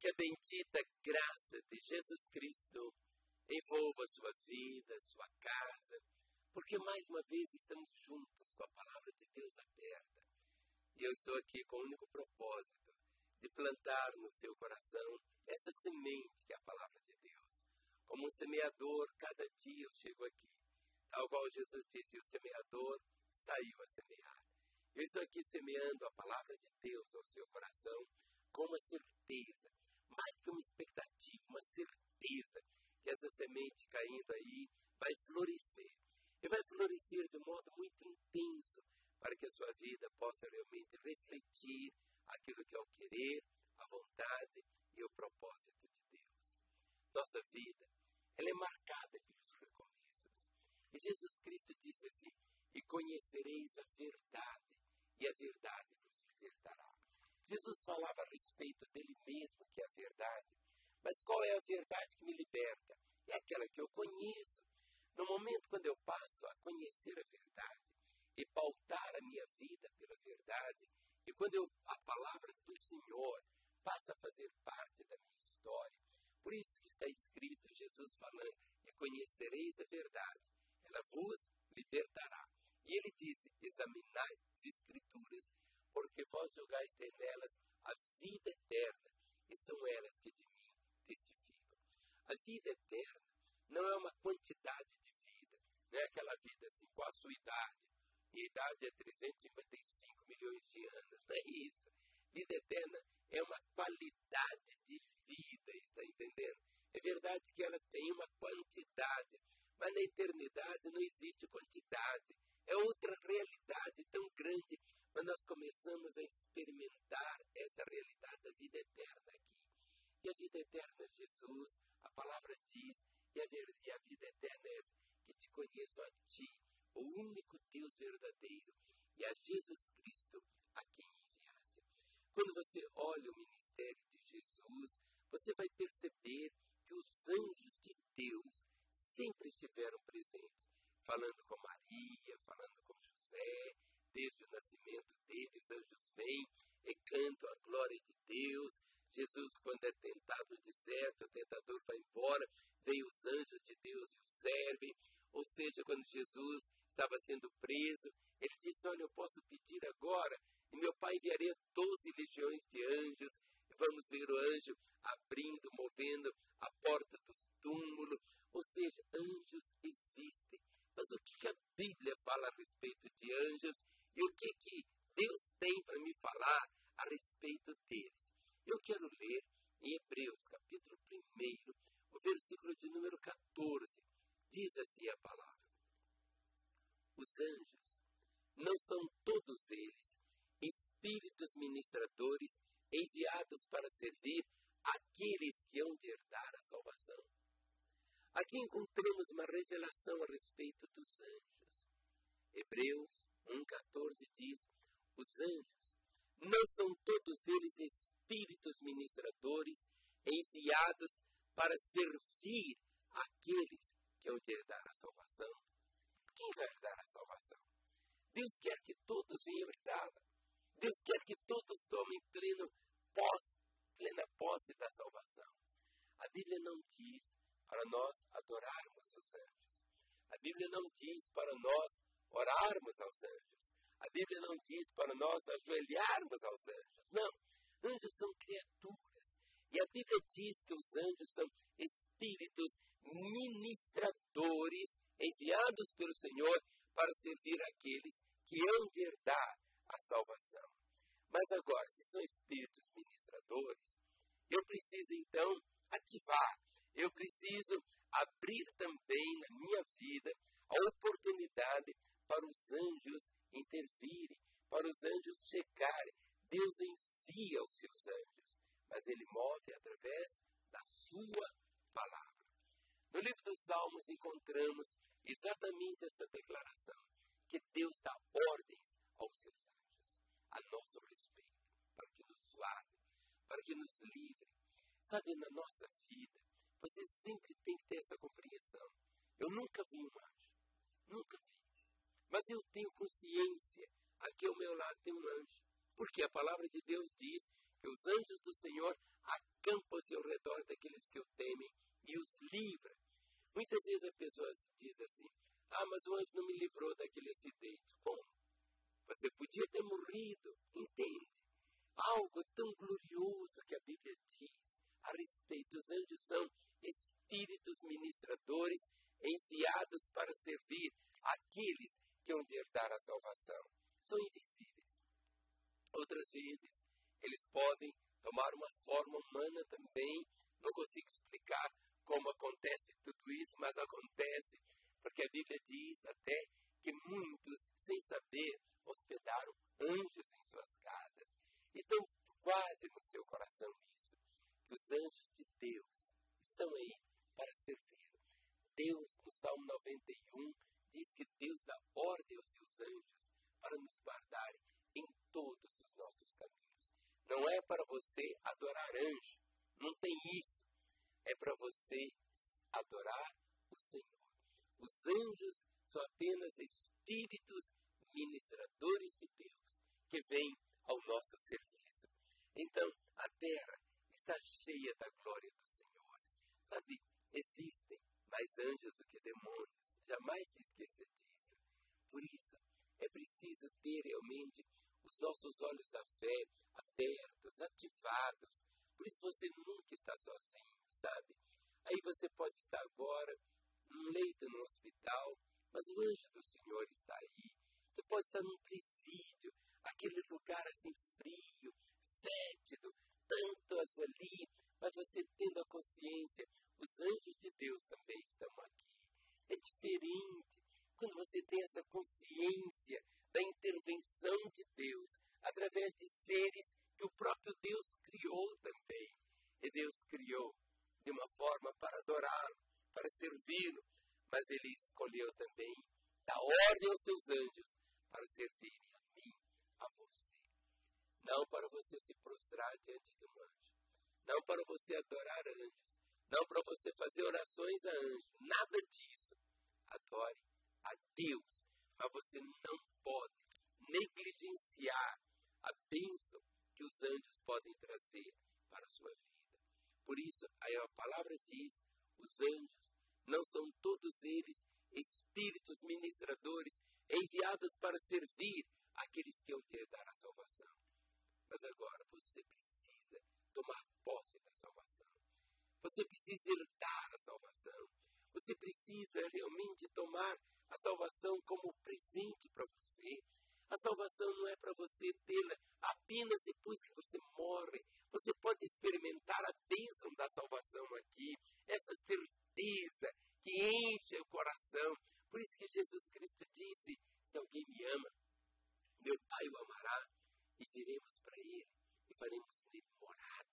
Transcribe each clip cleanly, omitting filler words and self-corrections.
Que a bendita graça de Jesus Cristo envolva a sua vida, a sua casa, porque mais uma vez estamos juntos com a palavra de Deus aberta. E eu estou aqui com o único propósito de plantar no seu coração essa semente que é a palavra de Deus. Como um semeador, cada dia eu chego aqui. Tal qual Jesus disse, o semeador saiu a semear. Eu estou aqui semeando a palavra de Deus ao seu coração com uma certeza, mais que uma expectativa, uma certeza que essa semente caindo aí vai florescer. E vai florescer de um modo muito intenso para que a sua vida possa realmente refletir aquilo que é o querer, a vontade e o propósito de Deus. Nossa vida, ela é marcada pelos recomeços. E Jesus Cristo disse assim, e conhecereis a verdade, e a verdade vos libertará. Jesus falava a respeito dele mesmo, que é a verdade. Mas qual é a verdade que me liberta? É aquela que eu conheço. No momento quando eu passo a conhecer a verdade e pautar a minha vida pela verdade, e quando a palavra do Senhor passa a fazer parte da minha história, por isso que está escrito, Jesus falando, e conhecereis a verdade, ela vos libertará. E ele disse, examinai as Escrituras, porque vós julgais ter nelas a vida eterna, e são elas que de mim testificam. A vida eterna não é uma quantidade de vida, não é aquela vida assim, com a sua idade. Minha idade é 355 milhões de anos, não é isso. Vida eterna é uma qualidade de vida, está entendendo? É verdade que ela tem uma quantidade, mas na eternidade não existe quantidade. É outra realidade tão grande, mas nós começamos a experimentar essa realidade da vida eterna aqui. E a vida eterna é Jesus, a palavra diz, e a vida eterna é essa, que te conheço a ti, o único Deus verdadeiro, e a Jesus Cristo, a quem enviaste. Quando você olha o ministério de Jesus, você vai perceber que os anjos de Deus sempre estiveram presentes, falando com Maria, falando com José, desde o nascimento dele, os anjos vêm e cantam a glória de Deus. Jesus, quando é tentado no deserto, o tentador vai embora, vem os anjos de Deus e o servem. Ou seja, quando Jesus estava sendo preso, ele disse, olha, eu posso pedir agora, e meu Pai enviaria 12 legiões de anjos, e vamos ver o anjo abrindo, movendo a porta do túmulo. Ou seja, anjos existem. Mas o que a Bíblia fala a respeito de anjos e o que Deus tem para me falar a respeito deles? Eu quero ler em Hebreus, capítulo 1, o versículo de número 14. Diz assim a palavra. Os anjos não são todos eles espíritos ministradores enviados para servir aqueles que hão de herdar a salvação. Aqui encontramos uma revelação a respeito dos anjos. Hebreus 1,14 diz, os anjos não são todos eles espíritos ministradores enviados para servir aqueles que hão de herdar a salvação. Quem vai herdar a salvação? Deus quer que todos venham herdá-la. Deus quer que todos tomem plena posse da salvação. A Bíblia não diz para nós adorarmos os anjos. A Bíblia não diz para nós orarmos aos anjos. A Bíblia não diz para nós ajoelharmos aos anjos. Não, anjos são criaturas. E a Bíblia diz que os anjos são espíritos ministradores enviados pelo Senhor para servir aqueles que hão de herdar a salvação. Mas agora, se são espíritos ministradores, eu preciso então ativar. Eu preciso abrir também na minha vida a oportunidade para os anjos intervirem, para os anjos chegarem. Deus envia os seus anjos, mas Ele move através da sua palavra. No livro dos Salmos encontramos exatamente essa declaração, que Deus dá ordens aos seus anjos, a nosso respeito, para que nos guardem, para que nos livrem. Sabe, na nossa vida, você sempre tem que ter essa compreensão. Eu nunca vi um anjo, nunca vi. Mas eu tenho consciência, aqui ao meu lado tem um anjo. Porque a palavra de Deus diz que os anjos do Senhor acampa ao seu redor daqueles que o temem e os livra. Muitas vezes a pessoa diz assim, mas o anjo não me livrou daquele acidente. Como? Você podia ter morrido, entende? Algo tão glorioso que a Bíblia diz a respeito. Os anjos são espíritos ministradores enviados para servir aqueles que hão de herdar a salvação. São invisíveis. Outras vezes, eles podem tomar uma forma humana também. Não consigo explicar como acontece tudo isso, mas acontece, porque a Bíblia diz até que muitos, sem saber, hospedaram anjos em suas casas. Então, guarde no seu coração isso, que os anjos de Deus estão aí para servir. Deus, no Salmo 91, diz que Deus dá ordem aos seus anjos para nos guardarem em todos os nossos caminhos. Não é para você adorar anjo, não tem isso. É para você adorar o Senhor. Os anjos são apenas espíritos ministradores de Deus que vêm ao nosso serviço. Então, a terra está cheia da glória do Senhor. Sabe, existem mais anjos do que demônios. Jamais se esqueça disso. Por isso, é preciso ter realmente os nossos olhos da fé abertos, ativados. Por isso você nunca está sozinho, sabe? Aí você pode estar agora num leito no hospital, mas o anjo do Senhor está aí. Você pode estar num presídio, aquele lugar assim frio, fétido, tantos ali, mas você tendo a consciência, os anjos de Deus também estão aqui. É diferente quando você tem essa consciência da intervenção de Deus através de seres que o próprio Deus criou também. E Deus criou de uma forma para adorá-lo, para servi-lo, mas Ele escolheu também dar ordem aos seus anjos para servirem a mim, a você. Não para você se prostrar diante de um anjo, não para você adorar anjos, não para você fazer orações a anjos, nada disso. Adore a Deus, mas você não pode negligenciar a bênção que os anjos podem trazer para a sua vida. Por isso, aí a palavra diz, os anjos não são todos eles espíritos ministradores enviados para servir aqueles que hão de herdar a salvação. Mas agora você precisa tomar posse da salvação. Você precisa herdar a salvação. Você precisa realmente tomar a salvação como presente para você. A salvação não é para você tê-la apenas depois que você morre. Você pode experimentar a bênção da salvação aqui. Essa certeza que enche o coração. Por isso que Jesus Cristo disse, se alguém me ama, meu Pai o amará e viremos para Ele e faremos nele morada.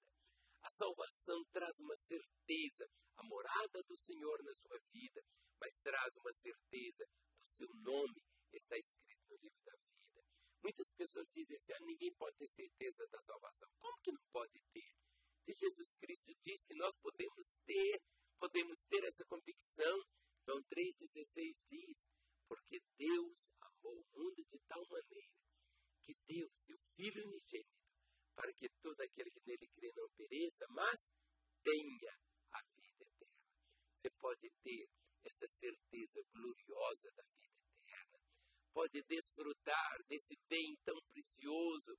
A salvação traz uma certeza, a morada do Senhor na sua vida, mas traz uma certeza do seu nome, está escrito no livro da vida. Muitas pessoas dizem assim, ninguém pode ter certeza da salvação. Como que não pode ter? Se Jesus Cristo diz que nós podemos ter essa convicção. João 3,16 diz, porque Deus amou o mundo de tal maneira que deu seu Filho unigênito, para que todo aquele que nele crê não pereça, mas tenha a vida eterna. Você pode ter essa certeza gloriosa da vida eterna. Pode desfrutar desse bem tão precioso,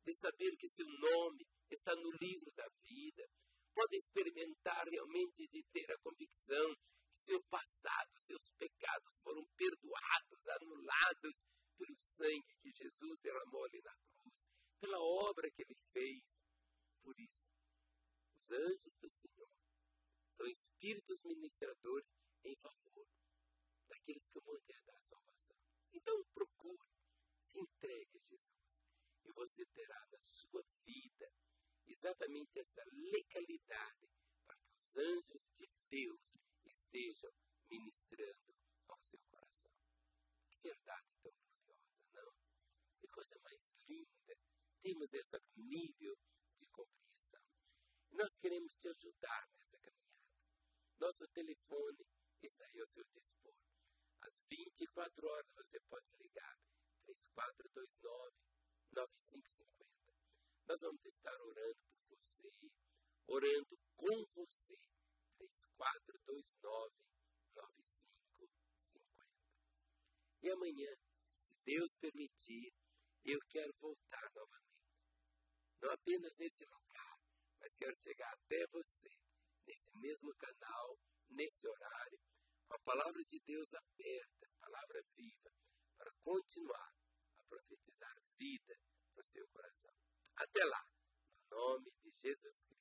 de saber que seu nome está no livro da vida. Pode experimentar realmente de ter a convicção que seu passado, seus pecados foram perdoados, anulados pelo sangue que Jesus derramou ali na cruz, pela obra que Ele fez. Por isso, os anjos do Senhor são espíritos ministradores em favor daqueles que vão herdar a salvação. Então procure, se entregue a Jesus e você terá na sua vida exatamente essa legalidade para que os anjos de Deus estejam ministrando ao seu coração. Que verdade tão gloriosa, não? Que coisa mais linda. Temos esse nível de compreensão. E nós queremos te ajudar nessa caminhada. Nosso telefone está aí ao seu dispor. Às 24 horas você pode ligar 3429-9550. Nós vamos estar orando por você, orando com você. 3429-9550. E amanhã, se Deus permitir, eu quero voltar novamente. Não apenas nesse lugar, mas quero chegar até você, nesse mesmo canal, nesse horário, com a palavra de Deus aberta, palavra viva, para continuar a profetizar vida para o seu coração. Até lá, no nome de Jesus Cristo.